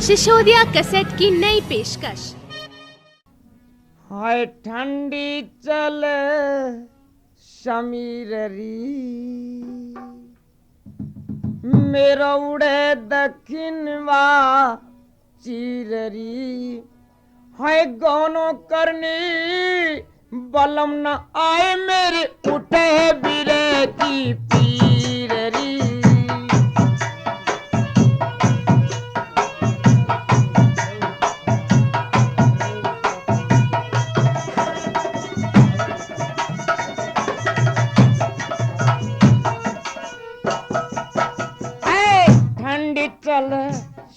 Sisodia cassette की नई पेशकश। हाय ठंडी चल शमीररी मेरा उड़े दक्षिणवा चीररी। हाय गौनो करनी बलम न आए मेरे उठे बिरे की पीररी। ठंडी चल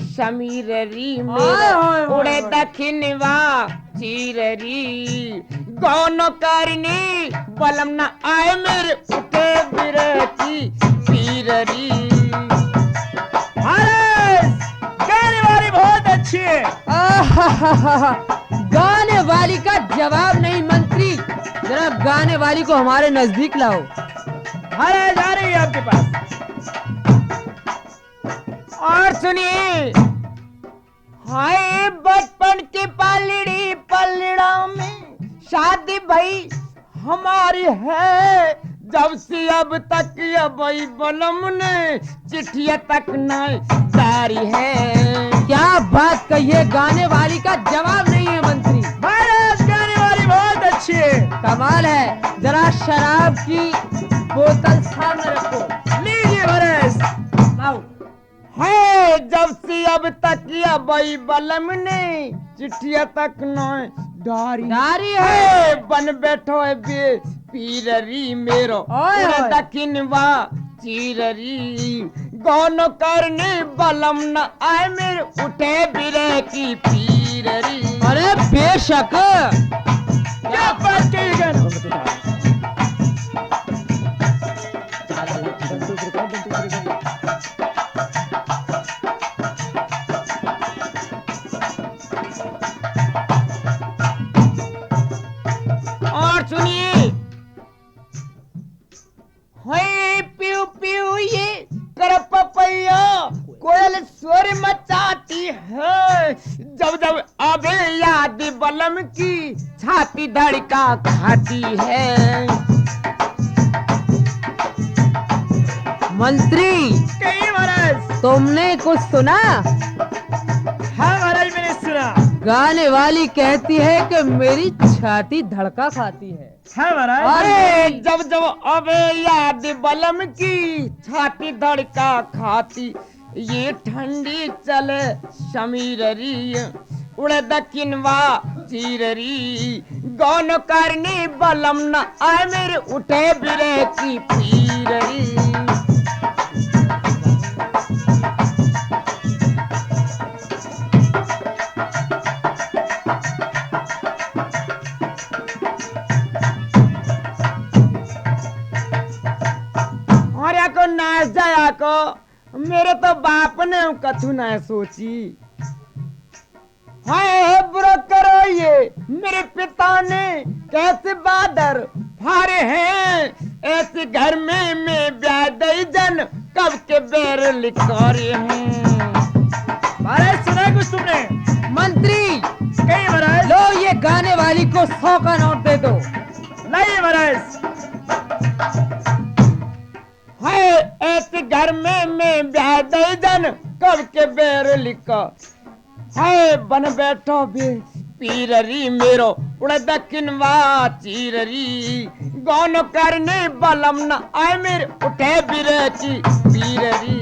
समीररी मेरा उड़े दक्षिणवा चीररी। गौन करनी बलम न आए मेरे उठे बिरती पीररी। गाने वाली बहुत अच्छी है। गाने वाली का जवाब नहीं मंत्री, जरा गाने वाली को हमारे नजदीक लाओ। महाराज आ रही है आपके पास। और सुनिए, हाय बचपन की पलड़ी पलड़ा में शादी भाई हमारी है, जब से अब तक ये भाई बलम ने चिट्ठियां तक नहीं जारी है। क्या बात कहिए, गाने वाली का जवाब नहीं है मंत्री। महाराज गाने वाली बहुत अच्छी है। कमाल है, जरा शराब की बोतल सामने रखो। लीजिए महाराज। लाओ। है जब से अब तक ये भाई बलम ने चिट्ठियां तक नहीं डारी है। है। बन बैठो है बे पीररी मेरो ओए ओए। दक्षिणवा चीररी। गौन करने बलम न आए मेरे उठे बिरे की पीररी। अरे बेशक, क्या बात कही गाना। और सुनिए, हाय पियो पियो ये कर पपैया कोयल स्वर मचाती है, जब जब आवे याद बलम की छाती धड़का खाती है। मंत्री कही महाराज। तुमने कुछ सुना? हाँ महाराज मैंने सुना। गाने वाली कहती है कि मेरी छाती धड़का खाती है। हाँ महाराज। अरे जब जब अबे याद बलम की छाती धड़का खाती, ये ठंडी चले शमीररी उड़े दक्षिणवा चीररी। गौन करनी बलम न आए मेरे उठे बिरे की पीररी। को नाच जाया को मेरे तो बाप ने कथू न सोची। हाय बुरा करो ये मेरे पिता ने कैसे बादर फारे हैं, ऐसे घर में मैं ब्याह जन कब के बैर लिखारे हैं। महाराज सुना कुछ तुमने? मंत्री कही महाराज। लो ये गाने वाली को 100 का नोट दे दो। लाइए महाराज। हाय ऐसे घर में मैं ब्याह जन कब के बैर लिखा। हाय बन बैठो भी पीररी मेरो उड़े दक्षिणवा चीररी। गौन करने बलम न आए मेरे उठे बिरे की पीररी।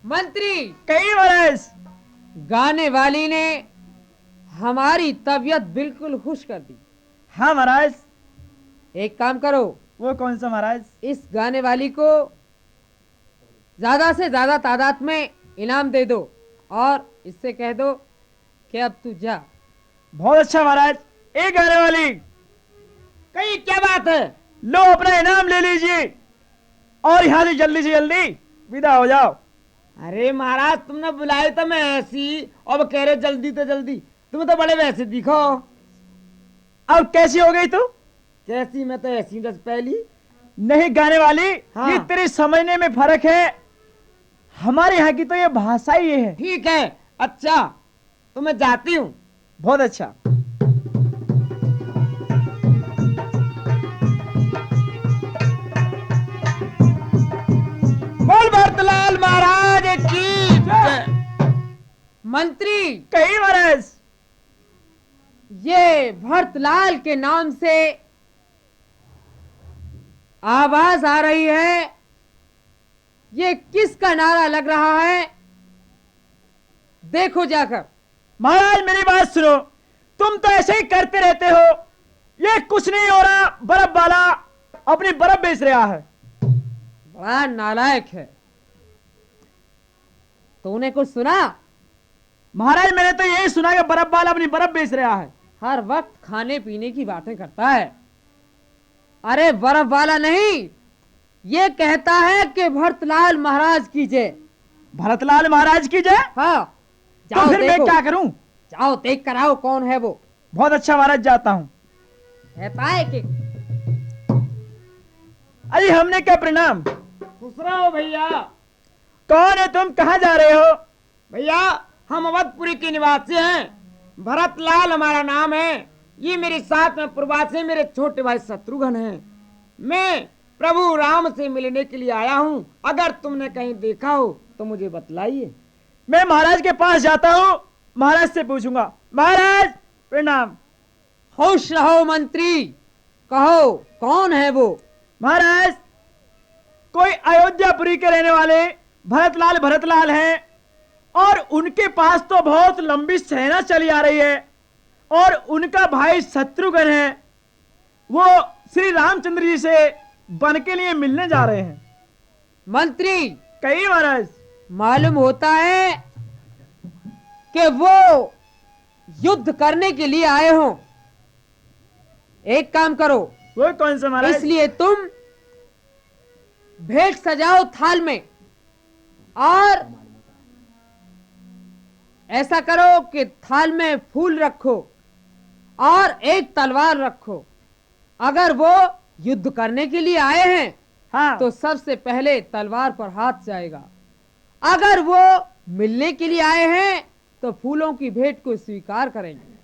मंत्री कही महाराज। गाने वाली ने हमारी तबीयत बिल्कुल खुश कर दी। हाँ महाराज। एक काम करो, वो कौन सा महाराज? इस गाने वाली को ज्यादा से ज्यादा तादाद में इनाम दे दो और इससे कह दो कि अब तू जा। बहुत अच्छा महाराज। एक गाने वाली। कहीं क्या बात है? लो अपना इनाम ले लीजिए और यहाँ से जल्दी विदा हो जाओ। अरे महाराज तुमने बुलाए तो मैं ऐसी, अब कह रहे जल्दी तो जल्दी। तुम तो बड़े वैसे दिखो। अब कैसी हो गई तू? कैसी? मैं तो ऐसी दस पहली। नहीं गाने वाली, हाँ। ये तेरे समझने में फर्क है। हमारे यहाँ की तो ये भाषा ही ये है। ठीक है, अच्छा तो मैं जाती हूँ। बहुत अच्छा। बोल भरतलाल महाराज की जय। मंत्री, कहीं महाराज। ये भरतलाल के नाम से आवाज आ रही है, ये किसका नारा लग रहा है? देखो जाकर। महाराज मेरी बात सुनो, तुम तो ऐसे ही करते रहते हो। ये कुछ नहीं हो रहा, बर्फ वाला अपनी बर्फ बेच रहा है। बड़ा नालायक है। तूने कुछ सुना? महाराज मैंने तो यही सुना कि बर्फ वाला अपनी बर्फ बेच रहा है। हर वक्त खाने पीने की बातें करता है। अरे बर्फ वाला नहीं, ये कहता है कि भरतलाल महाराज की जय। भरतलाल महाराज की जय। हाँ, तो जाओ फिर मैं देखो। क्या करूं? जाओ देख कर आओ कौन है वो। बहुत अच्छा महाराज, जाता हूं। कहता है कि अरे हमने क्या प्रणाम। खुश रहो भैया। कौन है तुम, कहाँ जा रहे हो? भैया हम अवधपुरी के निवासी हैं, भरतलाल हमारा नाम है। ये मेरे साथ में प्रवासी मेरे छोटे भाई शत्रुघ्न हैं। मैं प्रभु राम से मिलने के लिए आया हूँ। अगर तुमने कहीं देखा हो तो मुझे बतलाइए। मैं महाराज के पास जाता हूँ, महाराज से पूछूंगा। महाराज प्रणाम। खुश रहो मंत्री, कहो कौन है वो? महाराज कोई अयोध्यापुरी के रहने वाले भरतलाल हैं, और उनके पास तो बहुत लंबी सेना चली आ रही है, और उनका भाई शत्रुघ्न है, वो श्री रामचंद्र जी से वन के लिए मिलने जा रहे हैं। मंत्री, कहिए महाराज। मालूम होता है कि वो युद्ध करने के लिए आए हो। एक काम करो, वो कौन सा महाराज? इसलिए तुम भेंट सजाओ थाल में, और ऐसा करो कि थाल में फूल रखो और एक तलवार रखो। अगर वो युद्ध करने के लिए आए हैं हाँ। तो सबसे पहले तलवार पर हाथ जाएगा। अगर वो मिलने के लिए आए हैं तो फूलों की भेंट को स्वीकार करेंगे।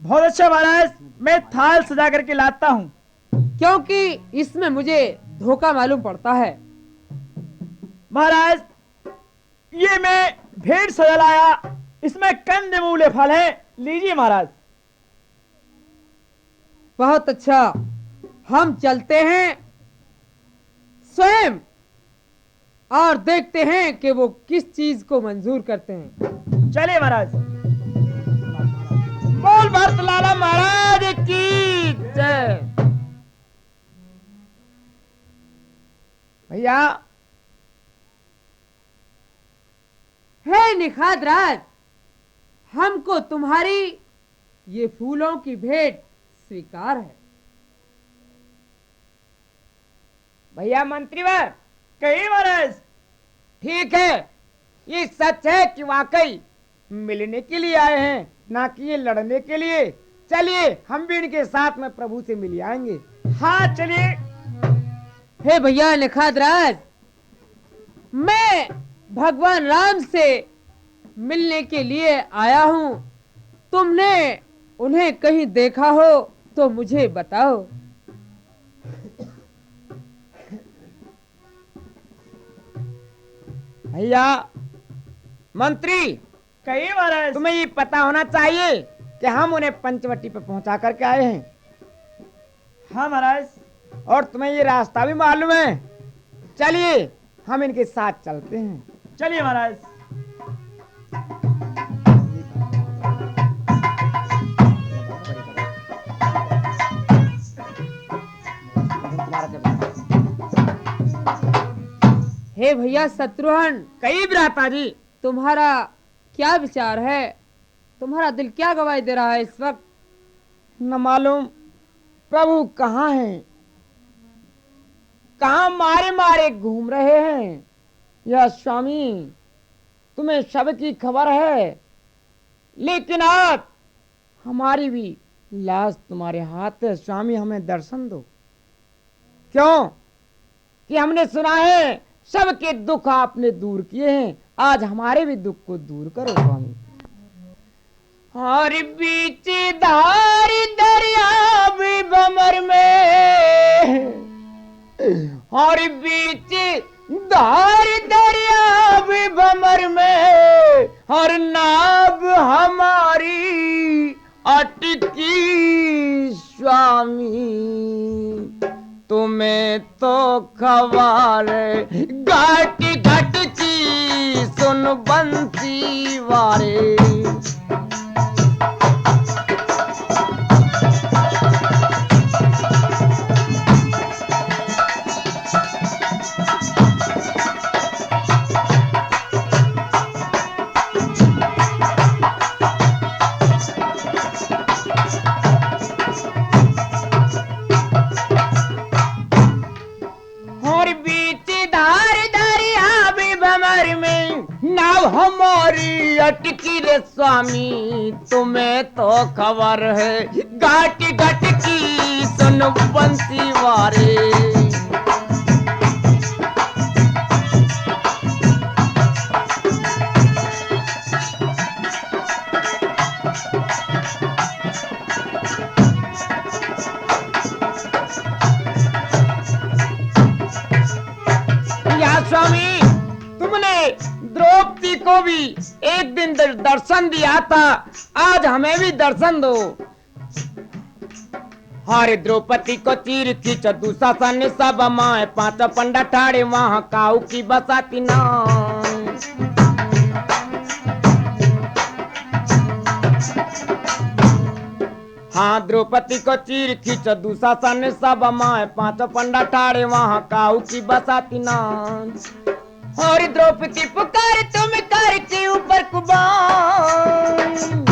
बहुत अच्छा महाराज, मैं थाल सजा करके लाता हूँ। क्योंकि इसमें मुझे धोखा मालूम पड़ता है। महाराज ये मैं भेंट सजा लाया, इसमें कंद मूले फल है, लीजिए महाराज। बहुत अच्छा, हम चलते हैं स्वयं और देखते हैं कि वो किस चीज को मंजूर करते हैं। चलिए महाराज। बोल भरतलाल महाराज की जय। भैया हे निखात राज, हमको तुम्हारी ये फूलों की भेंट स्वीकार है। भैया मंत्रीवर, कहिए महाराज। ठीक है, ये सच है कि वाकई मिलने के लिए आए हैं, ना कि ये लड़ने के लिए। चलिए हम भी इनके साथ में प्रभु से मिल आएंगे। हाँ चलिए। हे भैया निखात राज, मैं भगवान राम से मिलने के लिए आया हूं। तुमने उन्हें कहीं देखा हो तो मुझे बताओ। भैया मंत्री, कहिए महाराज। तुम्हें ये पता होना चाहिए कि हम उन्हें पंचवटी पे पहुंचा करके आए हैं, हाँ महाराज। और तुम्हें ये रास्ता भी मालूम है। चलिए हम इनके साथ चलते हैं। चलिए महाराज। हे भैया शत्रुघ्न, कई भ्राता जी, तुम्हारा क्या विचार है? तुम्हारा दिल क्या गवाही दे रहा है इस वक्त? न मालूम प्रभु कहाँ हैं, कहाँ मारे मारे घूम रहे हैं। या स्वामी तुम्हें सब की खबर है? लेकिन आज हमारी भी लाश तुम्हारे हाथ है स्वामी, हमें दर्शन दो। क्यों कि हमने सुना है सबके दुख आपने दूर किए हैं, आज हमारे भी दुख को दूर करो स्वामी। और बीच धार दरिया भी बमर में, और बीच धार दरिया भी बमर में, और नाव हमारी अटकी स्वामी, तुम्हें तो खबर घाट घाट की सुन बंसी वारे। हमारी अटकी रे स्वामी, तुम्हें तो खबर है घाट घाट की सुन बंसी वारे। या स्वामी, तुमने द्रौपदी को भी एक दिन दर्शन दिया था, आज हमें भी दर्शन दो। हरे द्रौपदी को चीर खींच दुशासन सब माए, पांच पंडा ठाड़े वहां काऊ की बसाती ना। हाँ द्रौपदी को चीर खींच दुशासन सब माए, पांच पंडा ठाड़े वहां काऊ की बसाती ना। और द्रौपदी पुकार तुम कर के ऊपर कुबान।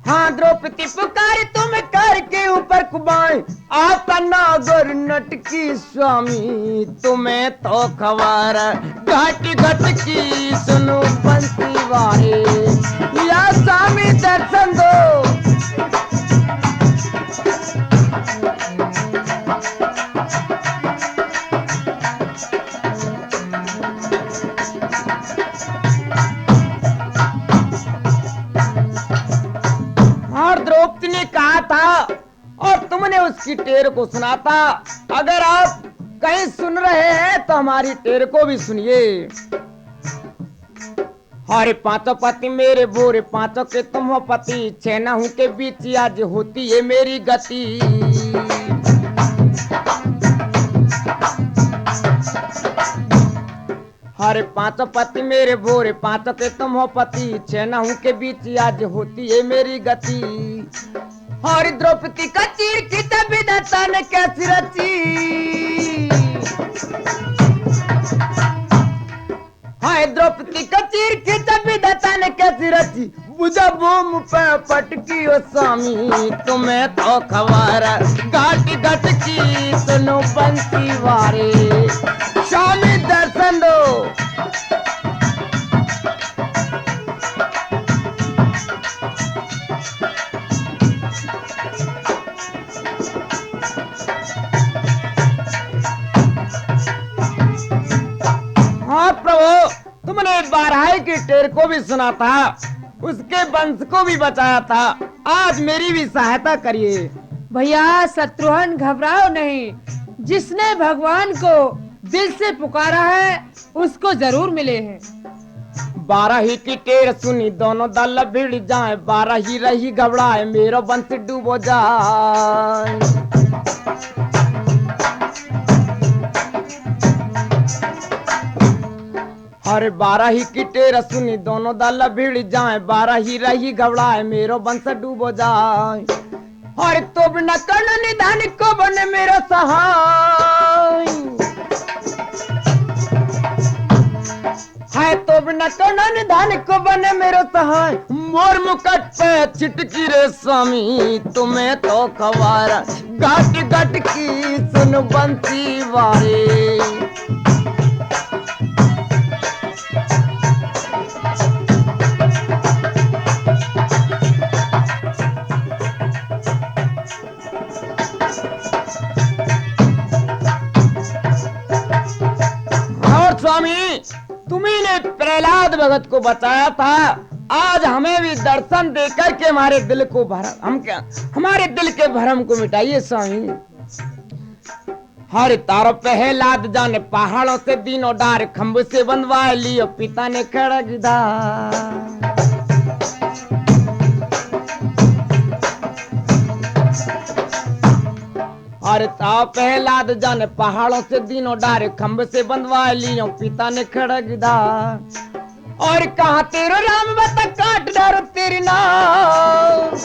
हाँ द्रौपदी पुकार तुम कर के ऊपर कुबान, आपका नागर नटकी स्वामी, तुम्हें तो खबर घाट घाट की सुनो बंसी वारे। या स्वामी दर्शन दो। द्रौपदी ने कहा था और तुमने उसकी टेर को सुना था, अगर आप कहीं सुन रहे हैं तो हमारी टेर को भी सुनिए। हरे पांचों पति मेरे बोरे, पांचों के तुम हो पति, छह नहु के बीच आज होती है मेरी गति। हरे पांचों पति मेरे भोरे, पांचों के तुम हो पति, छह नहु के बीच आज होती है मेरी गति। हरे द्रौपदी का चीर की विधाता ने कैसी रची। हाय द्रौपदी का चीर की विधाता ने कैसी रची, बुझा बूम पे पटकी ओ स्वामी, तुम्हें तो खबर घाट घाट की सुनो बंसी वारे। स्वामी दर्शन दो। हाँ प्रभु, तुमने बारहाई की टेर को भी सुना था, उसके वंश को भी बचाया था, आज मेरी भी सहायता करिए। भैया शत्रुघ्न घबराओ नहीं, जिसने भगवान को दिल से पुकारा है उसको जरूर मिले हैं। 12 ही की टेर सुनी दोनों दल भिड़ जाए, 12 ही रही घबराए मेरो वंश डूबो जाए। हरे 12 ही की टेर सुनी दोनों दल भिड़ जाए, 12 ही रही घबराए मेरो वंश डूबो जाए। हरे तो बिना कर्ण निधान को बने मेरो सहाय, है तो बिना कर्ण निधान को बने मेरो सहाय। मोर मुकट पे चिटकी रे स्वामी, तुम्हें तो खबर घाट घाट की सुन बंसी वारे। प्रहलाद भगत को बताया था, आज हमें भी दर्शन देकर के हमारे दिल को हमारे दिल के भरम को मिटाइए स्वामी। हर तारो प्रहलाद जाने पहाड़ों से दीनों डार खंभ से बंधवा लियो पिता ने खड़गदार। अरे ताओ प्रहलाद जाने पहाड़ों से दीनों डार खंभ से बंधवा लियो पिता ने खड़गदार। और कहा तेरो राम बता काट डारो तेरी नाव,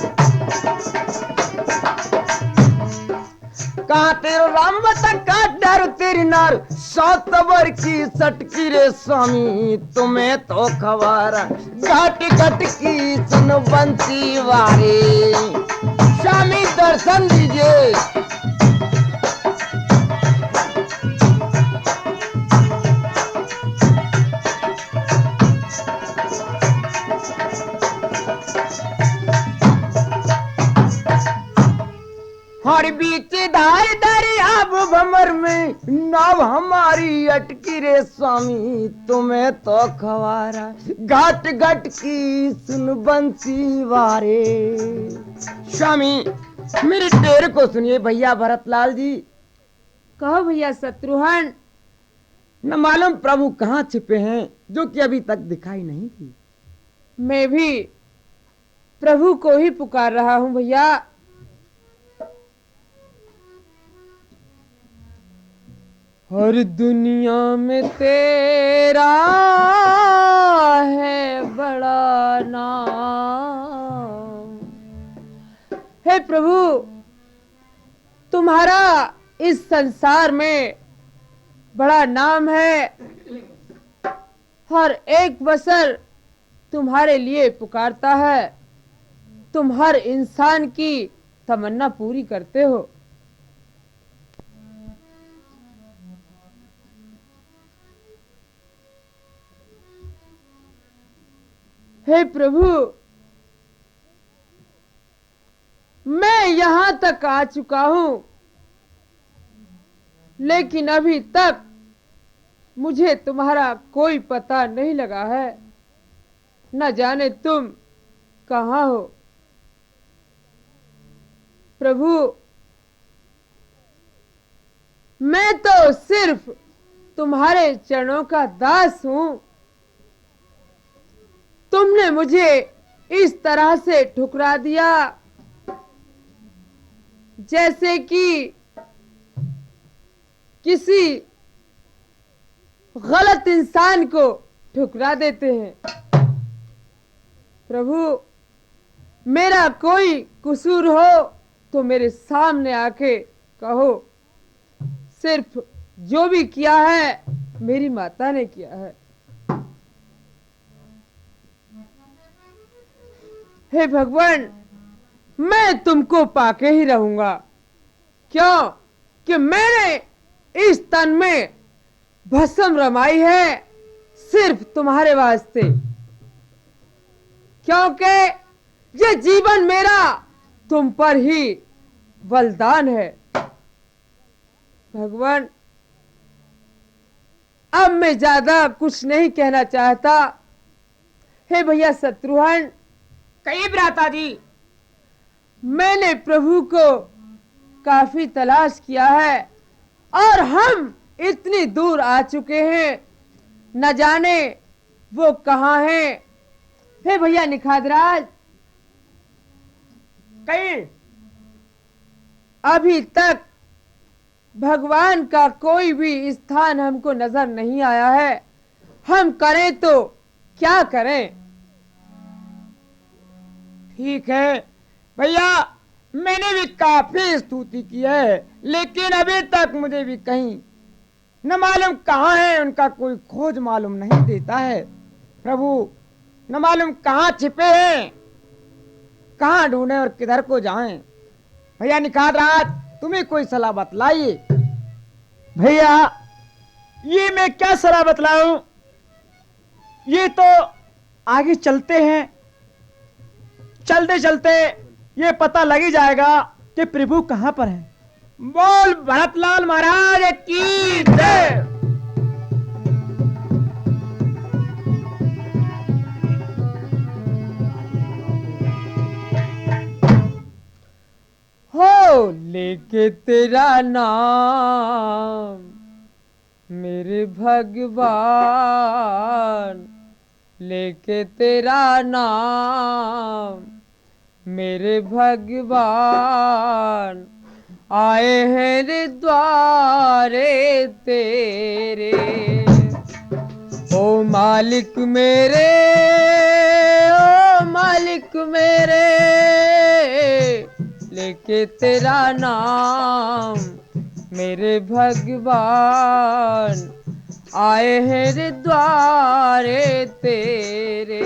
कहा तेरो राम बता काट डारो तेरी नार। 100 सबर की सटकी रे स्वामी तुम्हें तो खबर, घट घट की सुन बंसी वारे। स्वामी दर्शन दीजिए। हर बीच धार दरिया भमर में नाव हमारी अटकी रे स्वामी तुम्हें तो खवारा, घाट घाट की सुन बंसी वारे। स्वामी मेरे टेर को सुनिए भैया भरतलाल जी। कहो भैया शत्रुघ्न। न मालूम प्रभु कहाँ छिपे हैं जो कि अभी तक दिखाई नहीं दी। मैं भी प्रभु को ही पुकार रहा हूँ भैया। हर दुनिया में तेरा है बड़ा नाम। हे प्रभु तुम्हारा इस संसार में बड़ा नाम है। हर एक बशर तुम्हारे लिए पुकारता है। तुम हर इंसान की तमन्ना पूरी करते हो। हे प्रभु मैं यहां तक आ चुका हूं, लेकिन अभी तक मुझे तुम्हारा कोई पता नहीं लगा है। न जाने तुम कहां हो। प्रभु मैं तो सिर्फ तुम्हारे चरणों का दास हूं। तुमने मुझे इस तरह से ठुकरा दिया जैसे कि किसी गलत इंसान को ठुकरा देते हैं। प्रभु मेरा कोई कसूर हो तो मेरे सामने आके कहो। सिर्फ जो भी किया है मेरी माता ने किया है। हे भगवान मैं तुमको पाके ही रहूंगा। क्यों कि मैंने इस तन में भस्म रमाई है सिर्फ तुम्हारे वास्ते। क्योंकि ये जीवन मेरा तुम पर ही बलिदान है। भगवान अब मैं ज्यादा कुछ नहीं कहना चाहता। हे भैया शत्रुघ्न। कहिए भ्राता जी। मैंने प्रभु को काफी तलाश किया है और हम इतनी दूर आ चुके हैं, न जाने वो कहाँ हैं। हे भैया निखादराज। कहीं अभी तक भगवान का कोई भी स्थान हमको नजर नहीं आया है। हम करें तो क्या करें। ठीक है भैया, मैंने भी काफी स्तुति की है, लेकिन अभी तक मुझे भी कहीं न मालूम कहाँ है उनका कोई खोज मालूम नहीं देता है। प्रभु न मालूम कहाँ छिपे हैं, कहाँ ढूंढे और किधर को जाएं। भैया निखादराज तुम्हें कोई सलाह बतलाइए। भैया ये मैं क्या सलाह बतलाऊं। ये तो आगे चलते हैं, चलते चलते ये पता लग ही जाएगा कि प्रभु कहां पर है। बोल भरतलाल महाराज की जय। लेके तेरा नाम मेरे भगवान, लेके तेरा नाम मेरे भगवान, आए हैं रे द्वारे तेरे। ओ मालिक मेरे, ओ मालिक मेरे, लेके तेरा नाम मेरे भगवान, आए हैं रे द्वारे तेरे।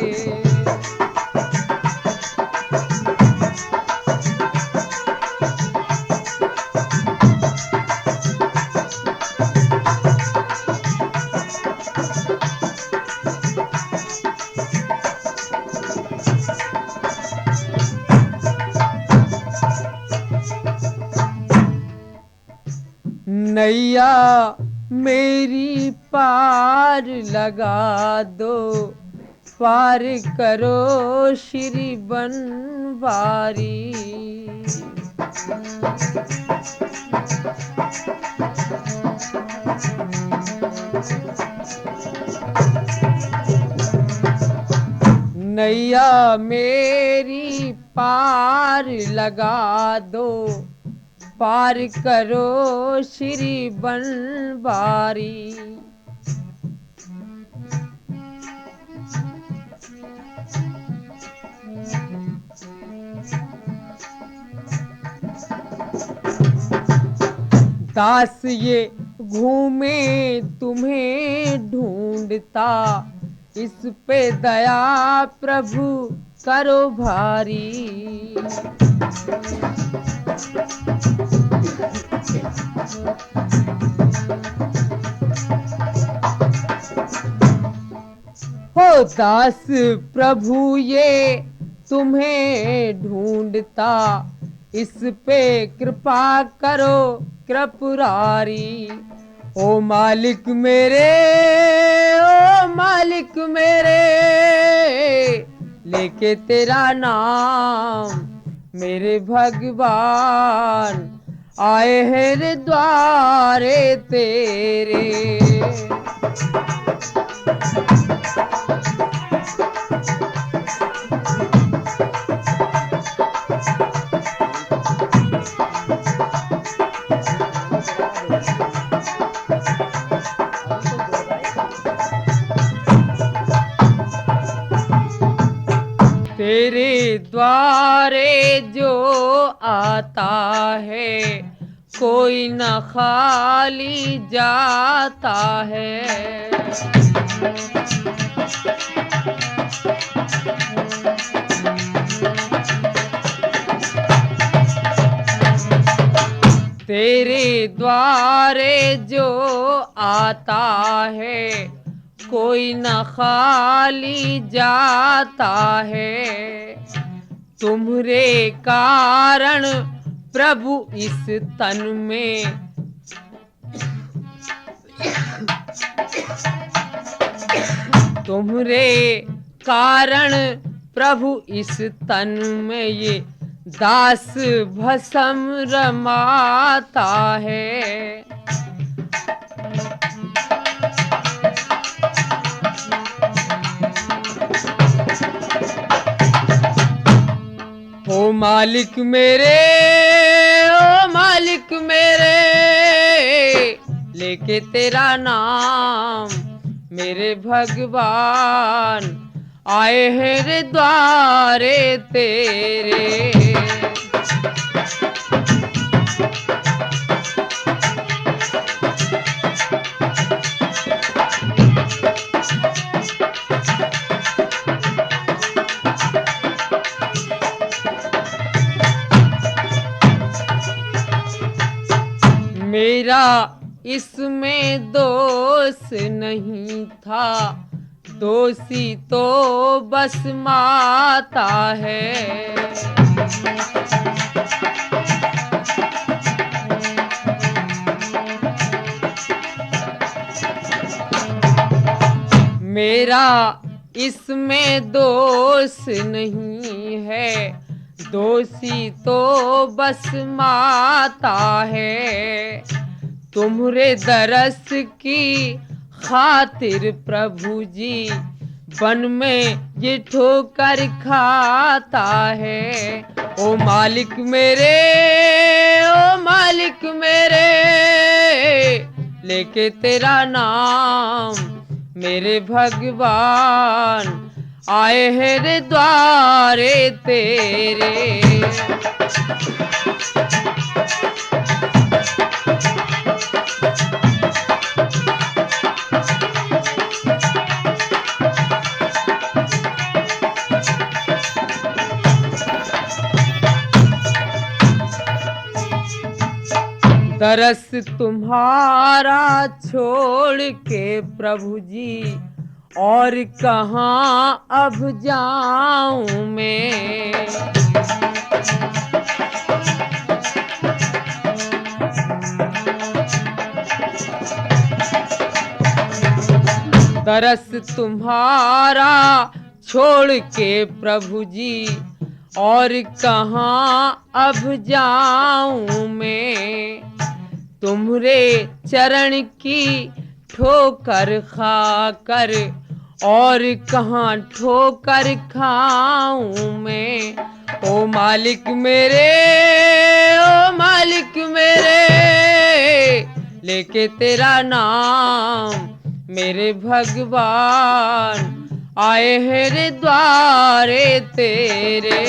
नैया मेरी पार लगा दो, पार करो श्री बनवारी। नैया मेरी पार लगा दो, पार करो श्री बनवारी। दास ये घूमे तुम्हें ढूंढता, इस पे दया प्रभु करो भारी। हो दास प्रभु ये तुम्हें ढूंढता, इस पे कृपा करो कृपुरारी। ओ मालिक मेरे, ओ मालिक मेरे, लेके तेरा नाम मेरे भगवान, आए हैं रे द्वारे तेरे। तेरे द्वारे जो आता है, कोई न खाली जाता है। तेरे द्वारे जो आता है, कोई न खाली जाता है। तुम्हारे कारण प्रभु इस तन में, तुम्हारे कारण प्रभु इस तन में ये दास भस्म रमाता है। ओ मालिक मेरे, ओ मालिक मेरे, लेके तेरा नाम मेरे भगवान, आए हैं रे द्वारे तेरे। मेरा इसमें दोष नहीं था, दोषी तो बस माता है। मेरा इसमें दोष नहीं है, दोषी तो बस माता है, तुम्हारे दरस की खातिर प्रभु जी वन में ये ठोकर खाता है। ओ मालिक मेरे, ओ मालिक मेरे, लेके तेरा नाम मेरे भगवान आए हैं रे द्वारे तेरे। दरस तुम्हारा छोड़ के प्रभु जी और कहाँ अब जाऊं मैं। दरस तुम्हारा छोड़ के प्रभु जी और कहाँ अब जाऊं मैं। तुम्हारे चरण की ठोकर खाकर और कहाँ ठोकर खाऊं मैं। ओ मालिक मेरे, ओ मालिक मेरे, लेके तेरा नाम मेरे भगवान आए हैं रे द्वारे तेरे।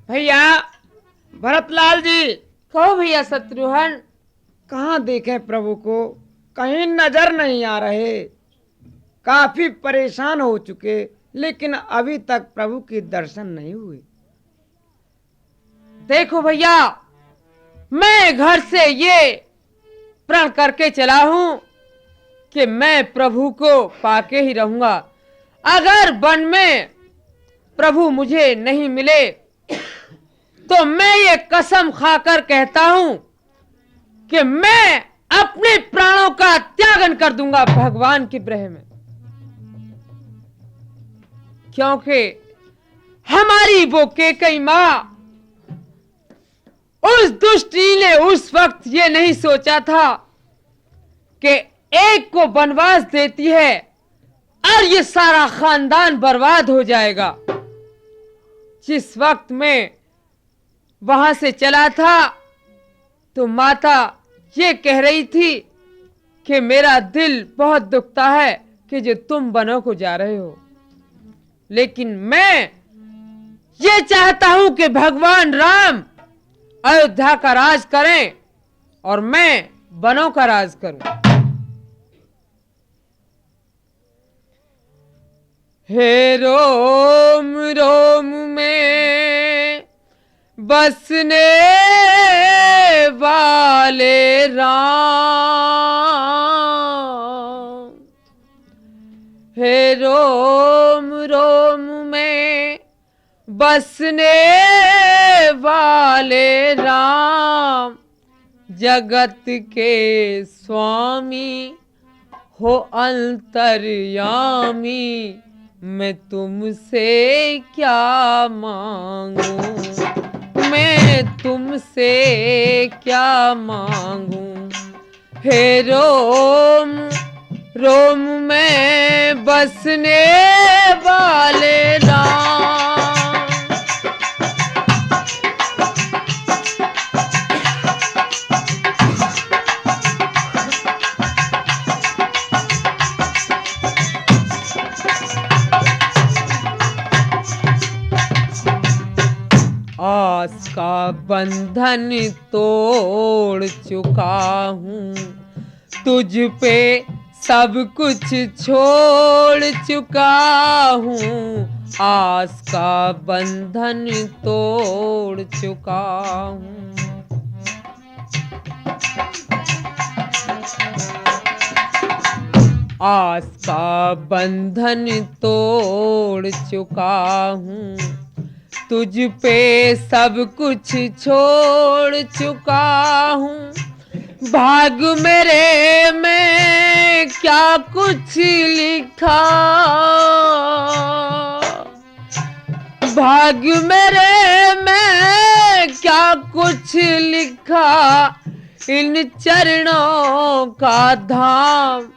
भैया भरतलाल जी, कहो भैया शत्रुघ्न। कहाँ देखें प्रभु को, कहीं नजर नहीं आ रहे। काफी परेशान हो चुके, लेकिन अभी तक प्रभु के दर्शन नहीं हुए। देखो भैया, मैं घर से ये प्रण करके चला हूं कि मैं प्रभु को पाके ही रहूंगा। अगर वन में प्रभु मुझे नहीं मिले तो मैं ये कसम खाकर कहता हूं कि मैं अपने प्राणों का त्यागन कर दूंगा भगवान की ब्रह में। क्योंकि हमारी वो केकई मां, उस दुष्टी ने उस वक्त ये नहीं सोचा था कि एक को वनवास देती है और ये सारा खानदान बर्बाद हो जाएगा। जिस वक्त में वहां से चला था तो माता ये कह रही थी कि मेरा दिल बहुत दुखता है कि जो तुम वनों को जा रहे हो, लेकिन मैं ये चाहता हूं कि भगवान राम अयोध्या का राज करें और मैं वनों का राज करूं। हे रोम रोम में बसने वाले राम, हे रोम रोम में बसने वाले राम, जगत के स्वामी हो अंतर्यामी, मैं तुमसे क्या मांगूं, मैं तुमसे क्या मांगूं। हे रोम रोम में बसने वाले राम। आस का बंधन तोड़ चुका हूँ, तुझ पे सब कुछ छोड़ चुका हूँ। आस का बंधन तोड़ चुका हूँ। आस का बंधन तोड़ चुका हूँ, तुझ पे सब कुछ छोड़ चुका हूँ। भाग मेरे में क्या कुछ लिखा, भाग मेरे में क्या कुछ लिखा, इन चरणों का धाम।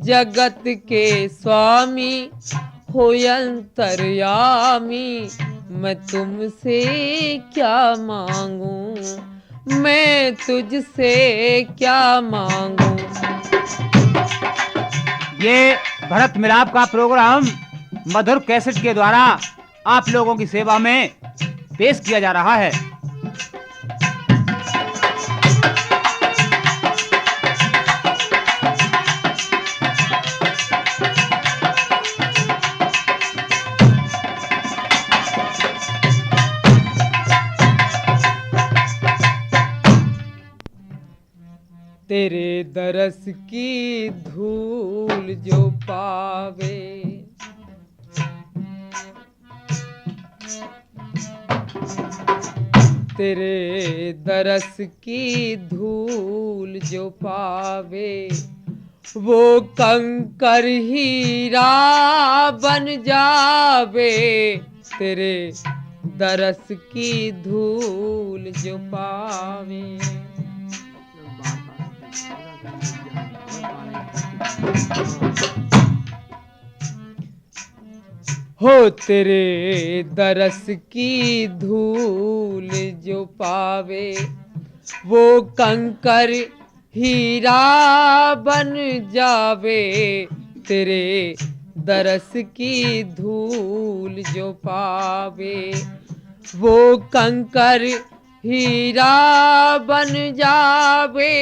जगत के स्वामी हो अंतर्यामी, मैं तुमसे क्या मांगू, मैं तुझसे क्या मांगू। ये भरत मिलाप का प्रोग्राम मधुर कैसेट के द्वारा आप लोगों की सेवा में पेश किया जा रहा है। तेरे दरस की धूल जो पावे, तेरे दरस की धूल जो पावे, वो कंकर हीरा बन जावे। तेरे दरस की धूल जो पावे। हो तेरे दरस की धूल जो पावे, वो कंकर हीरा बन जावे। तेरे दरस की धूल जो पावे, वो कंकर हीरा बन जावे।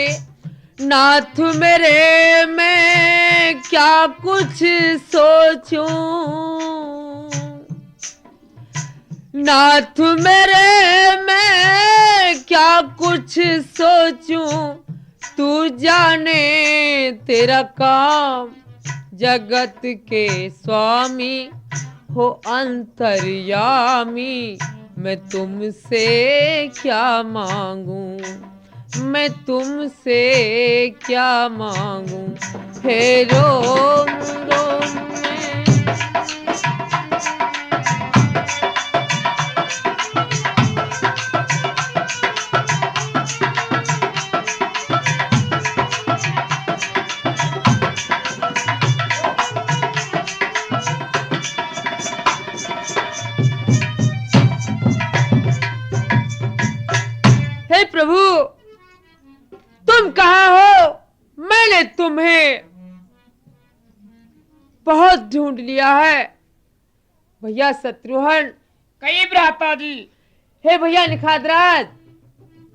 नाथ मेरे मैं क्या कुछ सोचूं, नाथ मेरे मैं क्या कुछ सोचूं, तू जाने तेरा काम। जगत के स्वामी हो अंतर्यामी, मैं तुमसे क्या मांगू, मैं तुमसे क्या मांगू। हे रोम रोम में हे प्रभु, तुम कहाँ हो? मैंने तुम्हें बहुत ढूंढ लिया है। भैया शत्रुघ्न। कई भ्राता जी। हे भैया निखादराज।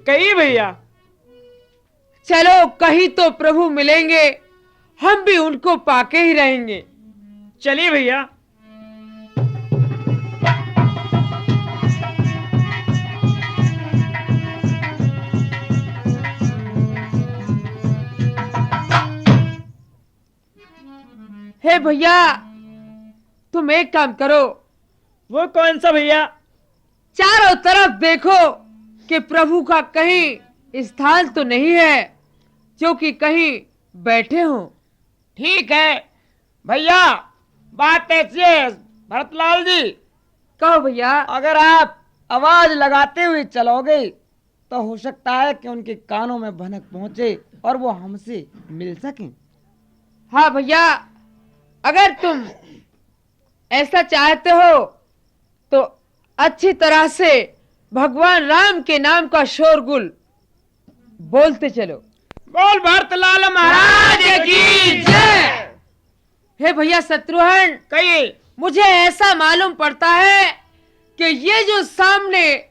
कही भैया। चलो कहीं तो प्रभु मिलेंगे, हम भी उनको पाके ही रहेंगे। चलिए भैया। हे भैया, तुम एक काम करो। वो कौन सा भैया? चारों तरफ देखो कि प्रभु का कहीं स्थान तो नहीं है जो कि कहीं बैठे हो। ठीक है भैया, बात ऐसी है भरतलाल जी। कहो भैया। अगर आप आवाज लगाते हुए चलोगे तो हो सकता है कि उनके कानों में भनक पहुंचे और वो हमसे मिल सकें। हाँ भैया, अगर तुम ऐसा चाहते हो तो अच्छी तरह से भगवान राम के नाम का शोरगुल बोलते चलो। बोल भरतलाल महाराज की जय। हे भैया शत्रुघ्न, कहिए। मुझे ऐसा मालूम पड़ता है कि ये जो सामने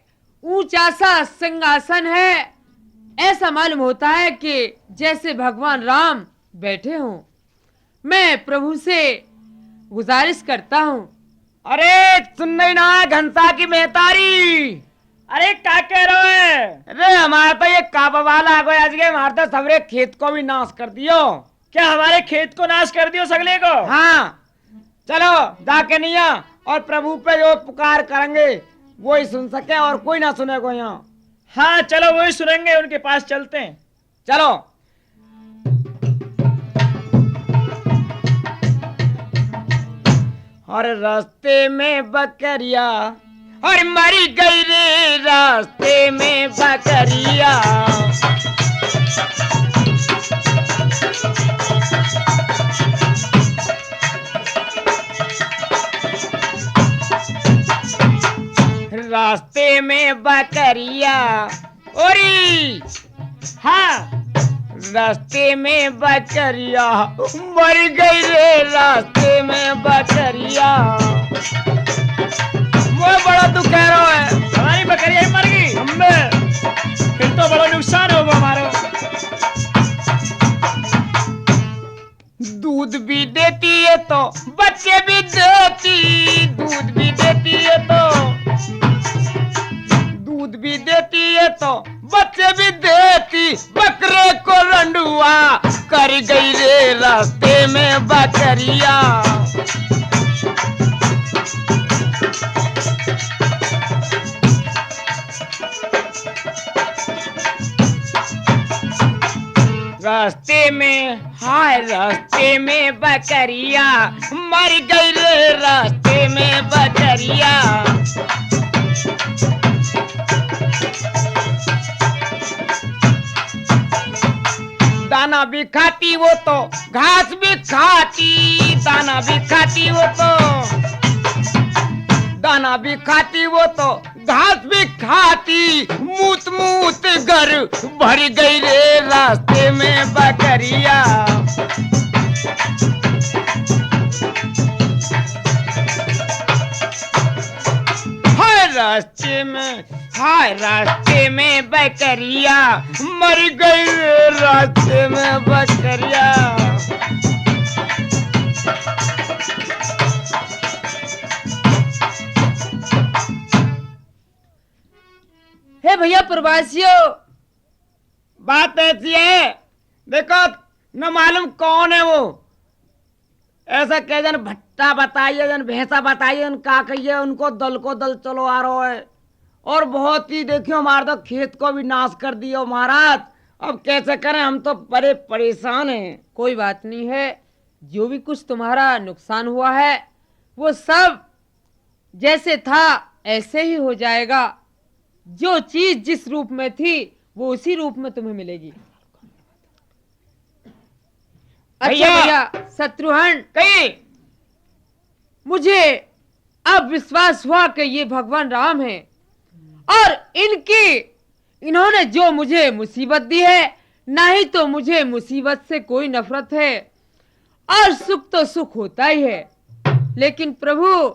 ऊंचा सा सिंहासन है, ऐसा मालूम होता है कि जैसे भगवान राम बैठे हों। मैं प्रभु से गुजारिश करता हूँ। अरे सुन नहीं ना घनसा की मेहतारी। अरे क्या कह रहे है? अरे हमारा तो ये काबा वाला आ गया आज के, हमारे तो सबरे खेत को भी नाश कर दियो। क्या हमारे खेत को नाश कर दियो सगले को? हाँ चलो जाके नहीं आ, और प्रभु पे जो पुकार करेंगे वो ही सुन सके और कोई ना सुने को यहाँ। हाँ चलो वही सुनेंगे, उनके पास चलते हैं। चलो। और रास्ते में बकरिया और मरी गई रे रास्ते में बकरिया। रास्ते में बकरिया ओरी, हाँ रास्ते में बकरिया मर गई रे रास्ते में बकरिया। वो बड़ा दुख कह रहा है, हमारी बकरिया ही मर गई। हमें फिर तो बड़ा नुकसान होगा हमारा। दूध भी देती है तो बच्चे भी देती, दूध भी देती है तो, दूध भी देती है तो बच्चे भी देती। बकरे को रंडुआ कर गई रे रास्ते में बकरिया। रास्ते में हाय रास्ते में बकरिया मर गई रे रास्ते में बकरिया। दाना भी खाती वो तो घास भी खाती, दाना भी खाती वो तो, दाना भी खाती वो तो घास भी खाती। मूत मूत घर भर गई रे रास्ते में बकरिया। रास्ते में हाय रास्ते में बकरिया मर गई रे रास्ते में बकरिया। हे भैया प्रवासियों, बात ऐसी है, देखो न मालूम कौन है वो, ऐसा कह जन भट्टा बताइए जन भैंसा बताइए जन का कहिए, उनको दल को दल चलो आ रहा है। और बहुत ही देखियो हमारे तो खेत को भी नाश कर दियो महाराज। अब कैसे करें, हम तो बड़े परेशान हैं। कोई बात नहीं है, जो भी कुछ तुम्हारा नुकसान हुआ है वो सब जैसे था ऐसे ही हो जाएगा। जो चीज जिस रूप में थी वो उसी रूप में तुम्हें मिलेगी। अच्छा भैया शत्रुघ्न, कहीं मुझे अब विश्वास हुआ कि ये भगवान राम हैं और इन्होंने जो मुझे मुसीबत दी है, नहीं तो मुझे मुसीबत से कोई नफरत है और सुख तो सुख होता ही है। लेकिन प्रभु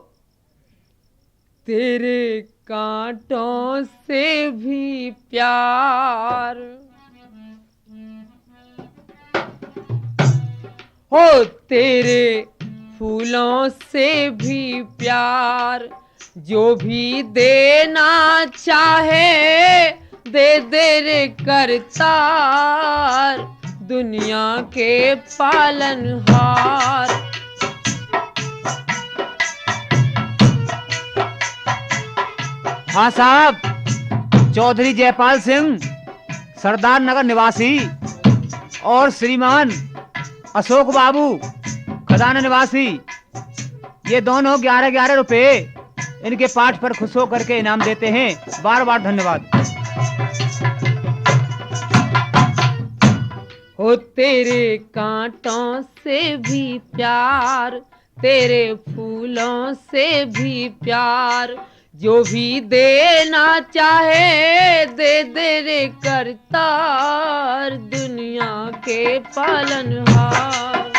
तेरे कांटों से भी प्यार हो, तेरे फूलों से भी प्यार, जो भी देना चाहे दे दे रे करतार, दुनिया के पालनहार। हाँ साहब, चौधरी जयपाल सिंह सरदार नगर निवासी और श्रीमान अशोक बाबू खजाना निवासी, ये दोनों 11-11 रुपए इनके पाठ पर खुश होकर के इनाम देते हैं। बार बार धन्यवाद। हो तेरे कांटों से भी प्यार, तेरे फूलों से भी प्यार, जो भी देना चाहे दे दे रे करतार, दुनिया के पालनहार।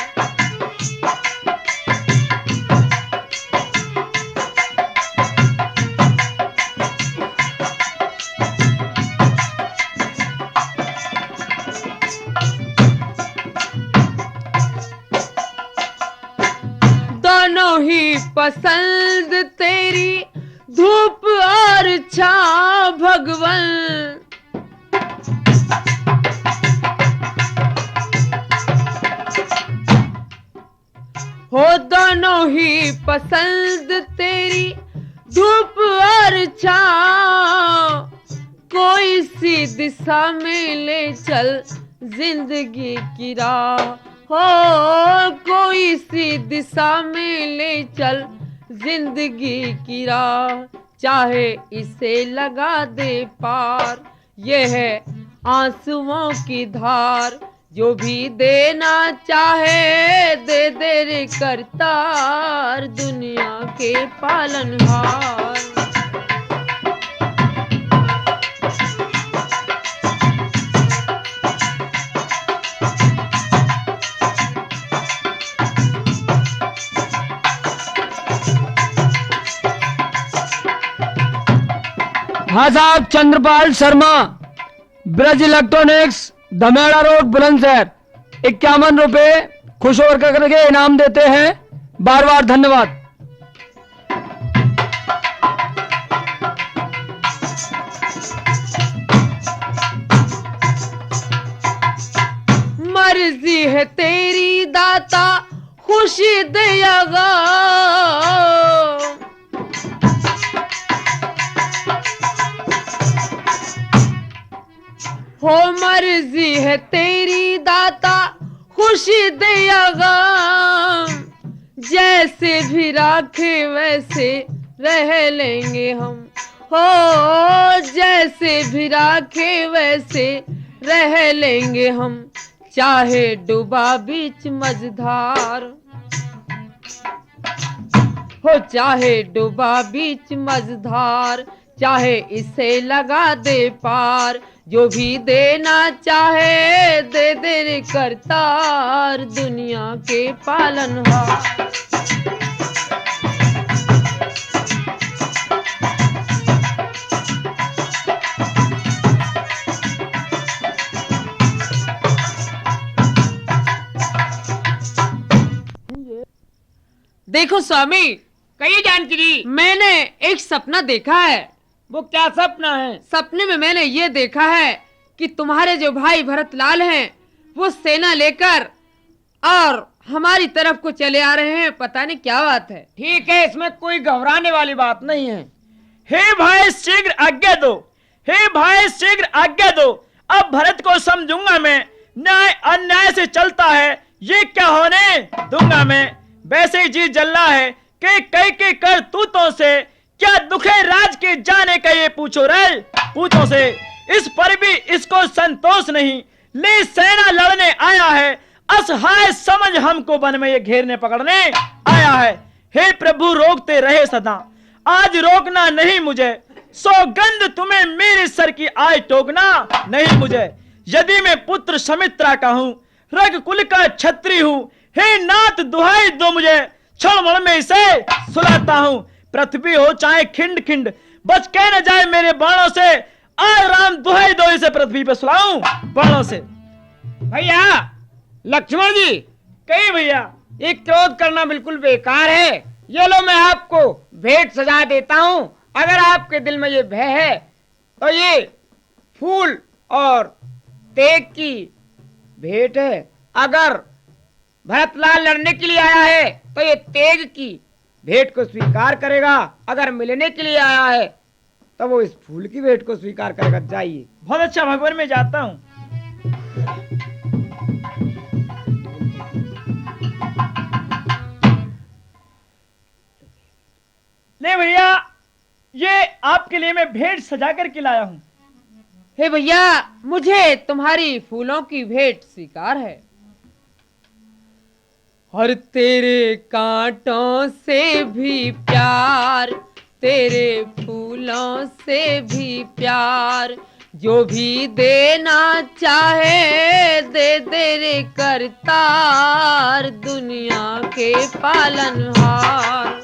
दोनों ही पसंद तेरी, धूप और छां भगवन, हो दोनों ही पसंद तेरी धूप और छाँव, कोई सी दिशा में ले चल जिंदगी की राह, हो कोई सी दिशा में ले चल जिंदगी की राह, चाहे इसे लगा दे पार, ये है आंसुओं की धार, जो भी देना चाहे दे दे रे करतार, दुनिया के पालनहार। हाँ साहब, चंद्रपाल शर्मा, ब्रज इलेक्ट्रॉनिक्स, धमेड़ा रोड, बुलंदशहर, 51 रुपए खुश होकर करके इनाम देते हैं। बार बार धन्यवाद। मर्जी है तेरी दाता खुशी देगा, हो मर्जी है तेरी दाता खुशी देगा, जैसे भी राखे वैसे रह लेंगे हम, हो जैसे भी राखे वैसे रह लेंगे हम, चाहे डूबा बीच मझधार, हो चाहे डूबा बीच मझधार, चाहे इसे लगा दे पार, जो भी देना चाहे दे दे रे करतार, दुनिया के पालनहार। देखो स्वामी, कहिए जानकी जी। मैंने एक सपना देखा है। वो क्या सपना है? सपने में मैंने ये देखा है कि तुम्हारे जो भाई भरतलाल हैं वो सेना लेकर और हमारी तरफ को चले आ रहे हैं। पता नहीं क्या बात है। ठीक है, इसमें कोई घबराने वाली बात नहीं है। हे भाई शीघ्र आज्ञा दो, हे भाई शीघ्र आज्ञा दो। अब भरत को समझूंगा मैं, न्याय अन्याय से चलता है, ये क्या होने दूंगा मैं। वैसे ही जी जल रहा है कि कई के करतूतों से क्या दुखे राज के जाने का, ये पूछो रे पूछो से। इस पर भी इसको संतोष नहीं, ले सेना लड़ने आया है, असहाय समझ हमको वन में ये घेरने पकड़ने आया है। हे प्रभु रोकते रहे सदा, आज रोकना नहीं मुझे, सौगंध तुम्हें मेरे सर की आय टोकना नहीं मुझे। यदि मैं पुत्र समित्रा का हूँ, रघुकुल का छत्री हूँ, हे नाथ दुहाई दो मुझे, क्षण में इसे सुलाता हूँ। पृथ्वी हो चाहे खिंड खिंड, बच के न जाए मेरे बाणों से, आय राम दुहाई दो इसे पृथ्वी पे सुलाऊं बाणों से। भैया लक्ष्मण जी, कही भैया, ये क्रोध करना बिल्कुल बेकार है। ये लो मैं आपको भेंट सजा देता हूँ। अगर आपके दिल में ये भय है तो ये फूल और तेग की भेंट है। अगर भरतलाल लड़ने के लिए आया है तो ये तेग की भेंट को स्वीकार करेगा, अगर मिलने के लिए आया है तो वो इस फूल की भेंट को स्वीकार करेगा। जाइए। बहुत अच्छा भगवान, मैं जाता हूँ। ले भैया, ये आपके लिए मैं भेंट सजा कर के लाया हूँ। हे भैया, मुझे तुम्हारी फूलों की भेंट स्वीकार है। और तेरे कांटों से भी प्यार, तेरे फूलों से भी प्यार, जो भी देना चाहे दे दे रे करतार, दुनिया के पालनहार।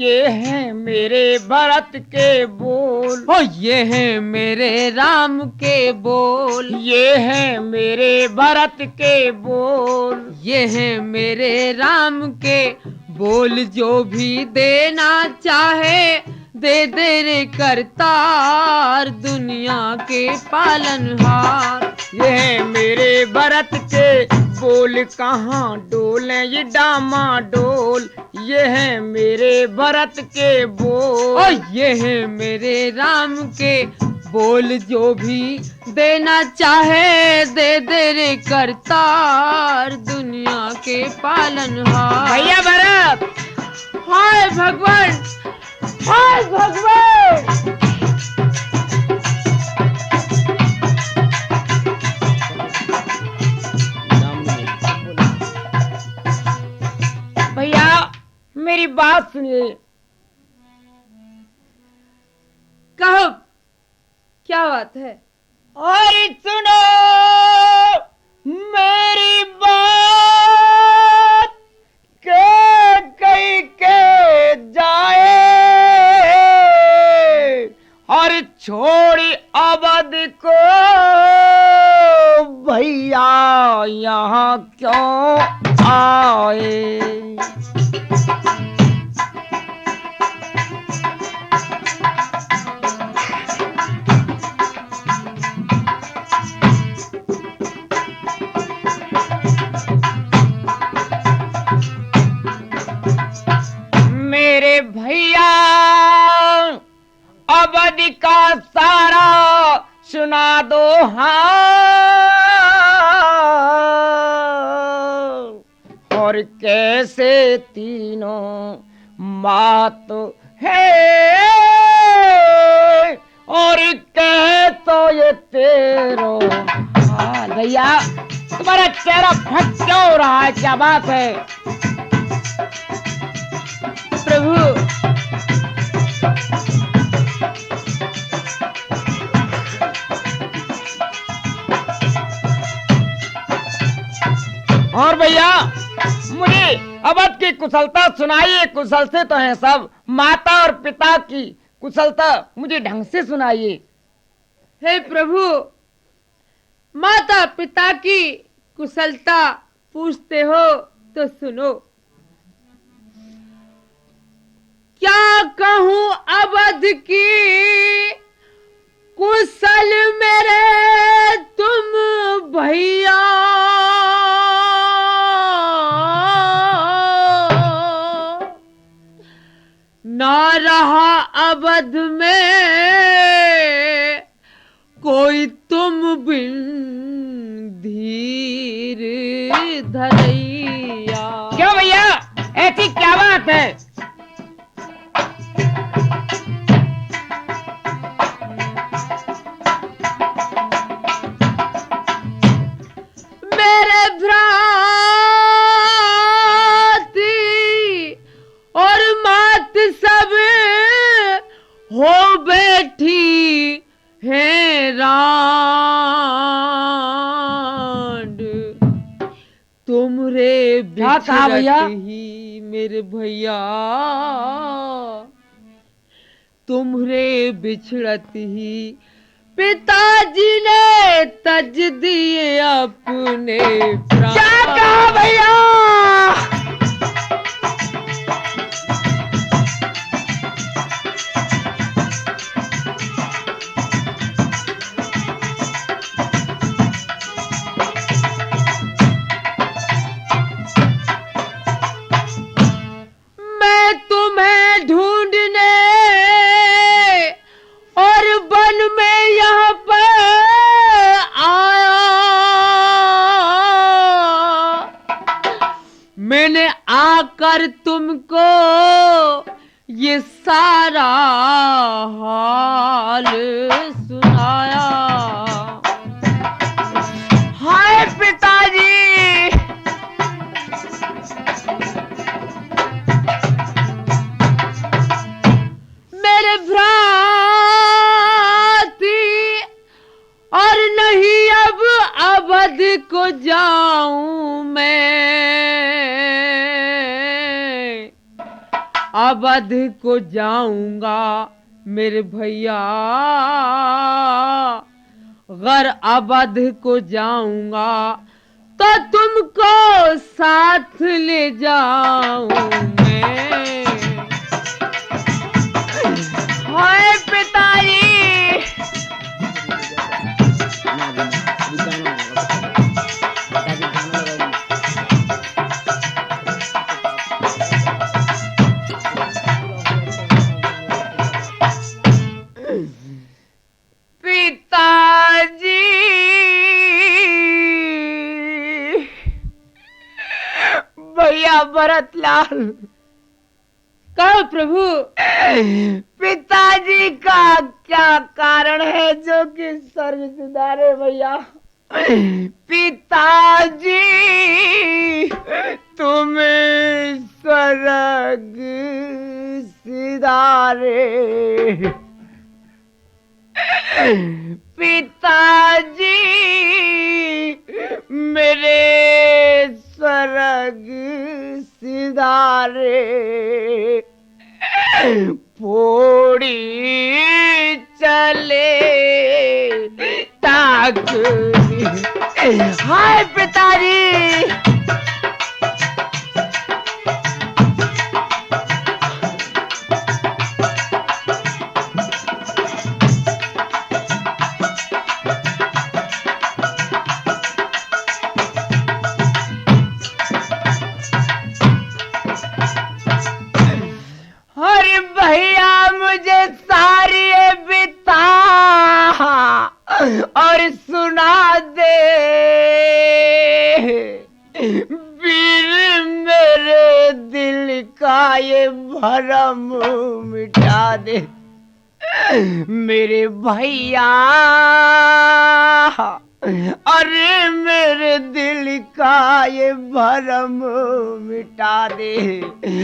ये हैं मेरे भरत के बोल, ओ ये हैं मेरे राम के बोल, ये हैं मेरे भरत के बोल, ये हैं मेरे राम के बोल। जो भी देना चाहे दे दे रे करतार, दुनिया के पालनहार। ये हैं मेरे भरत के बोल, कहाँ डोले ये डामा डोल, ये हैं मेरे भरत के बोल, ओ ये हैं मेरे राम के बोल। जो भी देना चाहे दे दे रे करतार, दुनिया के पालनहार। भैया भरत, हाय भगवान, हाय भगवान। भैया मेरी बात सुनिए। कहो क्या बात है? और सुनो मेरी बात, के कहीं के जाए और छोड़ी अवध को, भैया यहाँ क्यों आए। मेरे भैया अवध का सारा सुना दो हाँ, और कैसे तीनों मात है, और कह तो ये तेरो हाल। भैया तुम्हारा चेहरा फट क्यों रहा है, क्या बात है? प्रभु और भैया मुझे अवध की कुशलता सुनाइए। कुशल से तो हैं सब, माता और पिता की कुशलता मुझे ढंग से सुनाइए। हे प्रभु, माता पिता की कुशलता पूछते हो तो सुनो। क्या कहूं अवध की कुशल मेरे तुम भैया, ना रहा अवध में कोई तुम बिन धीर धरैया। क्यों भैया ऐसी क्या बात है? मेरे भ्राती और मात सब हो बैठी है रांड, तुमरे क्या कहा भैया? बिछड़त ही मेरे भैया, तुमरे बिछड़त ही पिताजी ने तज दिए अपने प्राण। क्या कहा भैया? मैं तुम्हें ढूंढने और वन में यहाँ पर आया, मैंने आकर तुमको ये सारा हाल सुनाया। हाय पिताजी, मेरे भ्राती और नहीं अब अवध को जाऊं मैं, अवध को जाऊंगा मेरे भैया, अगर अवध को जाऊंगा तो तुमको साथ ले जाऊं मैं। हाय पिताजी, पिताजी, भैया भरतलाल। कहो प्रभु। पिताजी का क्या कारण है जो कि स्वर्ग सिधारे भैया? पिताजी तुम्हें स्वर्ग सिधारे, पिताजी मेरे स्वर्ग सिधारे, फोड़ी चले ताक। हाय पिताजी, अरे भैया मुझे सारी बिता और सुना दे, वीर मेरे दिल का ये भरम मिटा दे मेरे भैया, अरे मेरे दिल का ये भरम मिटा दे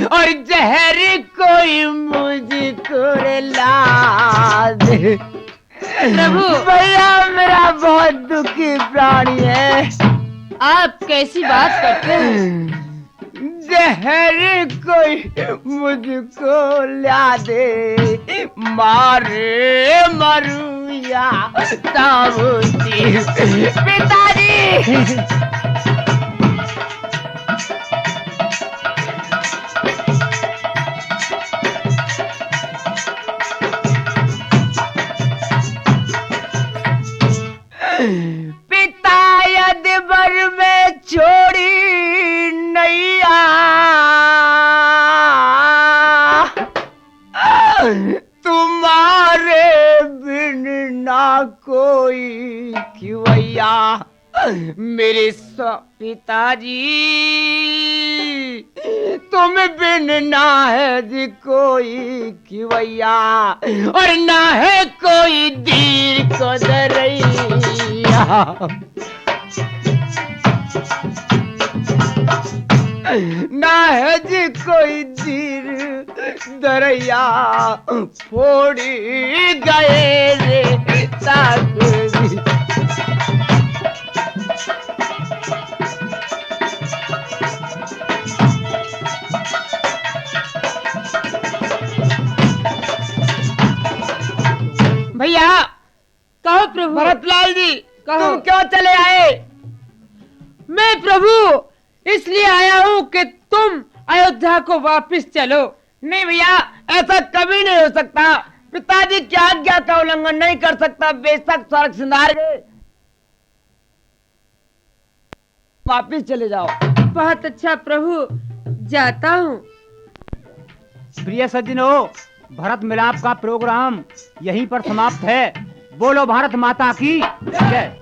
और जहर कोई मुझको ला दे। प्रभु भैया मेरा बहुत दुखी प्राणी है। आप कैसी बात करते हैं? जहर कोई मुझको ला दे, मारे मरू या ताबूती। पिताजी पिता यदि बर में छोड़ी नैया, तुम्हारे बिन ना कोई खिवैया। मेरे पिताजी तुम बिन ना है जी कोई खिवैया और ना है कोई दीर को दरैया, ना है जी कोई दीर दरैया, फोड़ी गए रे ताकरी। भैया कहो प्रभु। भरतलाल जी कहो। तुम क्यों चले आए? मैं प्रभु इसलिए आया हूँ कि तुम अयोध्या को वापस चलो। नहीं भैया, ऐसा कभी नहीं हो सकता। पिताजी की आज्ञा का उल्लंघन नहीं कर सकता। बेशक स्वर्ग सिधार गए, वापिस चले जाओ। बहुत अच्छा प्रभु, जाता हूँ। प्रिय सज्जनों, भरत मिलाप का प्रोग्राम यहीं पर समाप्त है। बोलो भारत माता की जय।